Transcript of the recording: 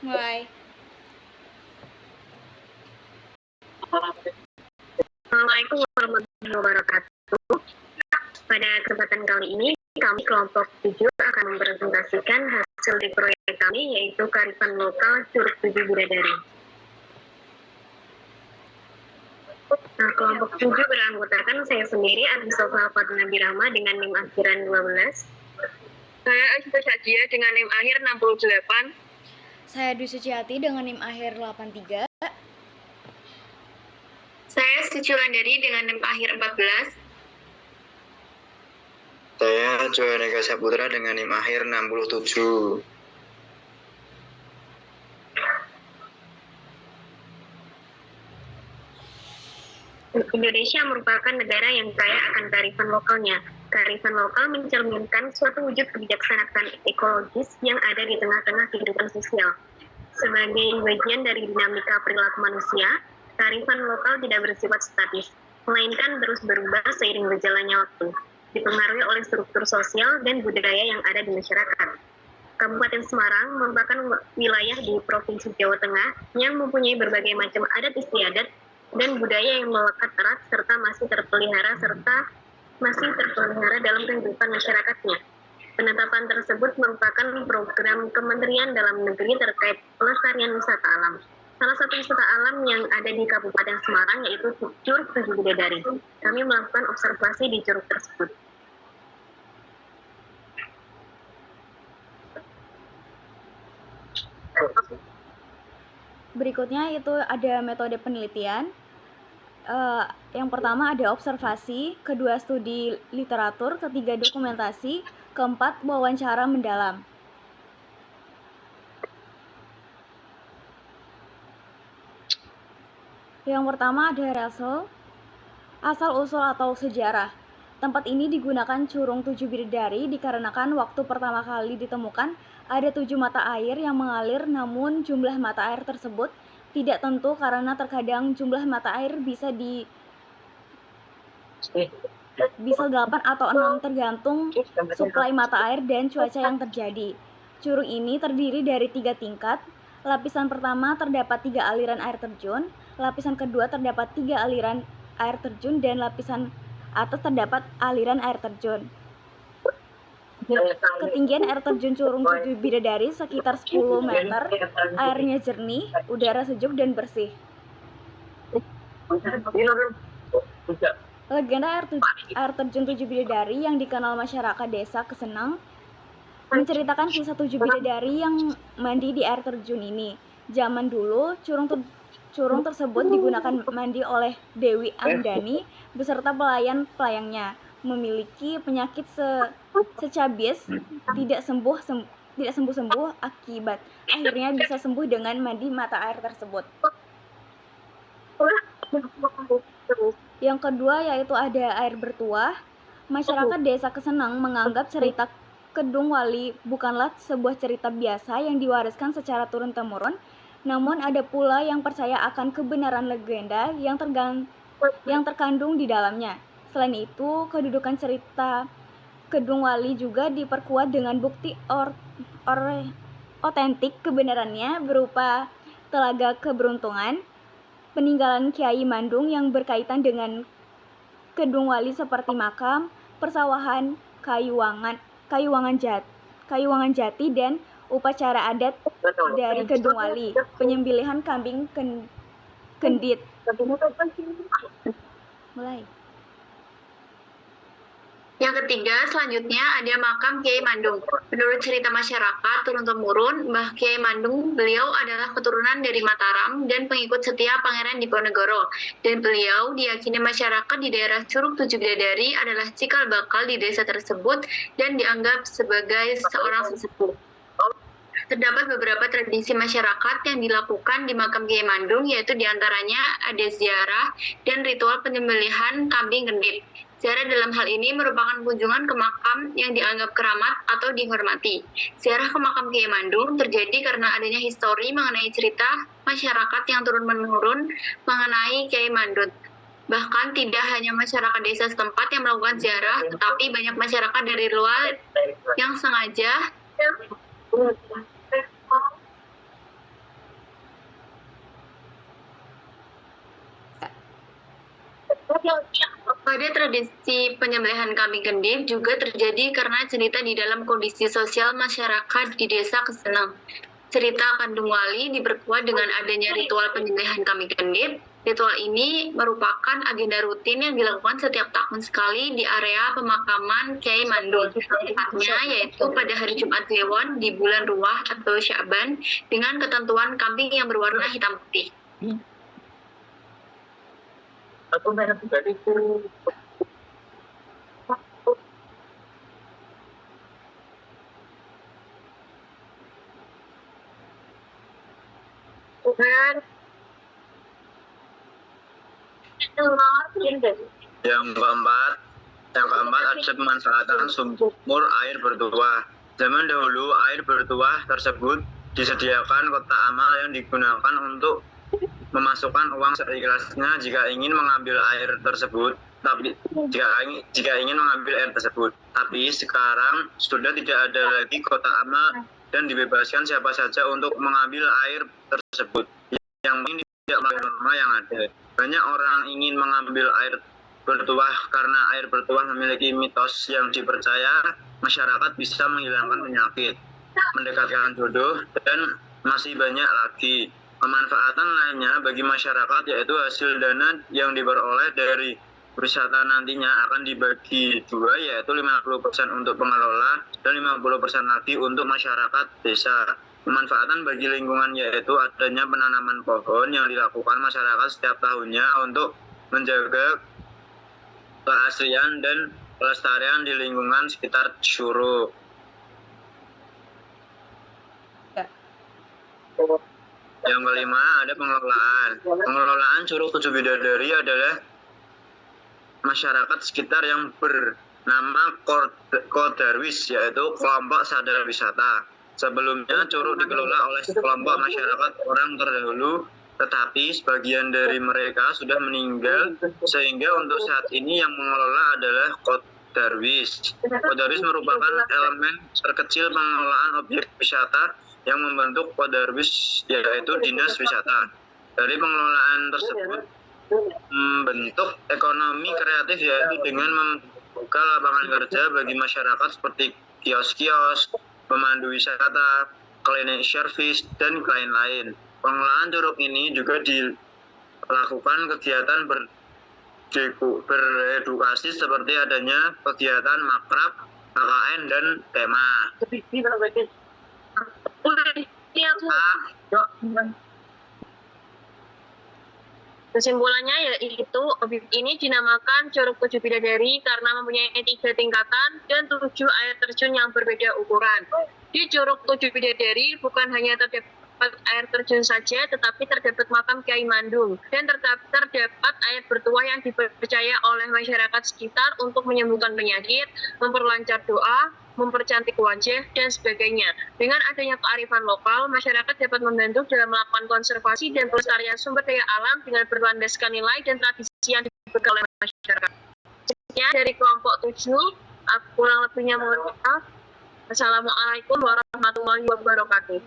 Mulai. Assalamualaikum warahmatullahi wabarakatuh. Pada kesempatan kali ini, kami kelompok 7 akan mempresentasikan hasil di proyek kami, yaitu Kearifan Lokal Curug 7 Bidadari. Nah, kelompok 7 beranggotakan saya sendiri, Ardisofa Fatna Birahma dengan NIM akhiran 12. Saya Aisha Sadia dengan NIM akhir 68. Saya Dwi Suciati dengan NIM akhir 83. Saya Suci Wulandari dengan NIM akhir 14. Saya Johaneka Saputra dengan NIM akhir 67. Indonesia merupakan negara yang kaya akan kearifan lokalnya. Kearifan lokal mencerminkan suatu wujud kebijaksanaan ekologis yang ada di tengah-tengah kehidupan sosial. Sebagai bagian dari dinamika perilaku manusia, kearifan lokal tidak bersifat statis, melainkan terus berubah seiring berjalannya waktu, dipengaruhi oleh struktur sosial dan budaya yang ada di masyarakat. Kabupaten Semarang merupakan wilayah di Provinsi Jawa Tengah yang mempunyai berbagai macam adat istiadat dan budaya yang melekat erat serta masih terpelihara dalam kehidupan masyarakatnya. Penetapan tersebut merupakan program Kementerian Dalam Negeri terkait pelestarian wisata alam. Salah satu wisata alam yang ada di Kabupaten Semarang yaitu Curug 7 Bidadari. Kami melakukan observasi di curug tersebut. Berikutnya itu ada metode penelitian. Yang pertama ada observasi, kedua studi literatur, ketiga dokumentasi, keempat wawancara mendalam. Yang pertama ada asal-usul atau sejarah. Tempat ini digunakan Curug 7 Bidadari dikarenakan waktu pertama kali ditemukan ada 7 mata air yang mengalir, namun jumlah mata air tersebut tidak tentu karena terkadang jumlah mata air bisa 8 atau 6 tergantung suplai mata air dan cuaca yang terjadi. Curug ini terdiri dari 3 tingkat. Lapisan pertama terdapat 3 aliran air terjun, lapisan kedua terdapat 3 aliran air terjun, dan lapisan atas terdapat aliran air terjun. Ketinggian air terjun Curug 7 Bidadari sekitar 10 meter, airnya jernih, udara sejuk dan bersih. Legenda air terjun 7 Bidadari yang dikenal masyarakat desa Kesenang menceritakan kisah 7 bidadari yang mandi di air terjun ini. Zaman dulu, curug tersebut digunakan mandi oleh Dewi Andani beserta pelayan-pelayannya. Memiliki penyakit secabis tidak sembuh akibat akhirnya bisa sembuh dengan mandi mata air tersebut. Yang kedua yaitu ada air bertuah. Masyarakat desa Kesenang menganggap cerita Kedung Wali bukanlah sebuah cerita biasa yang diwariskan secara turun-temurun, namun ada pula yang percaya akan kebenaran legenda yang terkandung di dalamnya. Selain itu, kedudukan cerita Kedung Wali juga diperkuat dengan bukti otentik kebenarannya berupa Telaga Keberuntungan, peninggalan Kiai Mandung yang berkaitan dengan Kedung Wali seperti makam, persawahan, kayuwangan jati, dan upacara adat dari Kedung Wali, penyembelihan kambing kendit. Mulai. Yang ketiga, selanjutnya ada makam Kiai Mandung. Menurut cerita masyarakat turun-temurun, Mbah Kiai Mandung, beliau adalah keturunan dari Mataram dan pengikut setia Pangeran Diponegoro. Dan beliau diyakini masyarakat di daerah Curug 7 Bidadari adalah cikal bakal di desa tersebut dan dianggap sebagai seorang sesepuh. Terdapat beberapa tradisi masyarakat yang dilakukan di makam Kiai Mandung, yaitu diantaranya ada ziarah dan ritual penyembelihan kambing kendit. Ziarah dalam hal ini merupakan kunjungan ke makam yang dianggap keramat atau dihormati. Ziarah ke makam Kiai Mandung terjadi karena adanya histori mengenai cerita masyarakat yang turun-menurun mengenai Kiai Mandung. Bahkan tidak hanya masyarakat desa setempat yang melakukan ziarah, tetapi banyak masyarakat dari luar yang sengaja Pada tradisi penyembelihan kambing kendif juga terjadi karena cerita di dalam kondisi sosial masyarakat di desa Kesenang. Cerita Kandung Wali diperkuat dengan adanya ritual penyembelihan kambing kendif. Ritual ini merupakan agenda rutin yang dilakukan setiap tahun sekali di area pemakaman Kiai Mandung. Tepatnya yaitu pada hari Jumat Kliwon di bulan Ruwah atau Sya'ban dengan ketentuan kambing yang berwarna hitam putih. Yang keempat ada pemanfaatan sumur air bertuah. Zaman dahulu air bertuah tersebut disediakan kotak amal yang digunakan untuk memasukkan uang seikhlasnya jika ingin mengambil air tersebut. Jika ingin mengambil air tersebut. Tapi sekarang sudah tidak ada lagi kotak amal dan dibebaskan siapa saja untuk mengambil air tersebut. Yang ini tidak melanggar norma yang ada. Banyak orang ingin mengambil air bertuah karena air bertuah memiliki mitos yang dipercaya masyarakat bisa menghilangkan penyakit, mendekatkan jodoh, dan masih banyak lagi. Pemanfaatan lainnya bagi masyarakat yaitu hasil dana yang diperoleh dari wisata nantinya akan dibagi dua, yaitu 50% untuk pengelola dan 50% lagi untuk masyarakat desa. Pemanfaatan bagi lingkungan yaitu adanya penanaman pohon yang dilakukan masyarakat setiap tahunnya untuk menjaga keasrian dan pelestarian di lingkungan sekitar Syuro. Yang kelima ada pengelolaan. Pengelolaan Curug Tujuh Bidadari adalah masyarakat sekitar yang bernama Kodarwis, yaitu kelompok sadar wisata. Sebelumnya Curug dikelola oleh sekelompok masyarakat orang terdahulu, tetapi sebagian dari mereka sudah meninggal, sehingga untuk saat ini yang mengelola adalah Kodarwis. Kodarwis merupakan elemen terkecil pengelolaan objek wisata yang membentuk Kodarwis, yaitu Dinas Wisata. Dari pengelolaan tersebut membentuk ekonomi kreatif, yaitu dengan membuka lapangan kerja bagi masyarakat seperti kios-kios, pemandu wisata, cleaning service, dan lain-lain. Pengelolaan curug ini juga dilakukan kegiatan beredukasi seperti adanya kegiatan makrab, KKN, dan tema. Kesimpulannya yaitu objek ini dinamakan Curug Tujuh Bidadari karena mempunyai 3 tingkatan dan 7 air terjun yang berbeda ukuran. Di Curug Tujuh Bidadari bukan hanya terdapat air terjun saja, tetapi terdapat makam Kiai Mandung dan terdapat air bertuah yang dipercaya oleh masyarakat sekitar untuk menyembuhkan penyakit, memperlancar doa, mempercantik wajah, dan sebagainya. Dengan adanya kearifan lokal, masyarakat dapat membantu dalam melakukan konservasi dan pelestarian sumber daya alam dengan berlandaskan nilai dan tradisi yang dipegang oleh masyarakat. Sekian dari kelompok 7, kurang lebihnya mohon maaf. Assalamualaikum warahmatullahi wabarakatuh.